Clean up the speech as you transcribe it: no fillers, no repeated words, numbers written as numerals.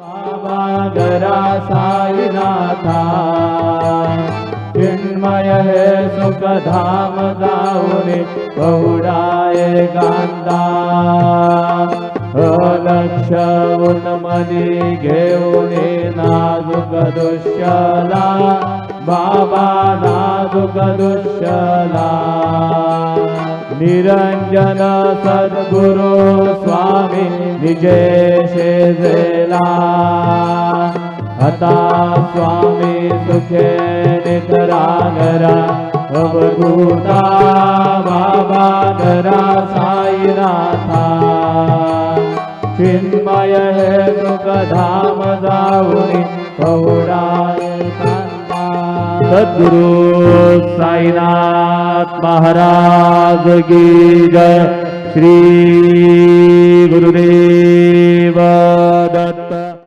बाबा गरा साईनाथा चिन्मय हे सुख धाम जाऊने गौडाये गांधा लक्ष उन्मनी घेऊने नाजुक दुष्यला बाबा नाजुक दुष्यला निरंजन सद्गुरु स्वामी निजेशे जेला आता स्वामी सुखे नितरागरा अवधूता बाबा गरा साईनाथा चिन्मय हे सुख धाम जाऊनी गौडाये कांता। सद्गुरु साईनाथ महाराज की जय। श्री गुरुदेव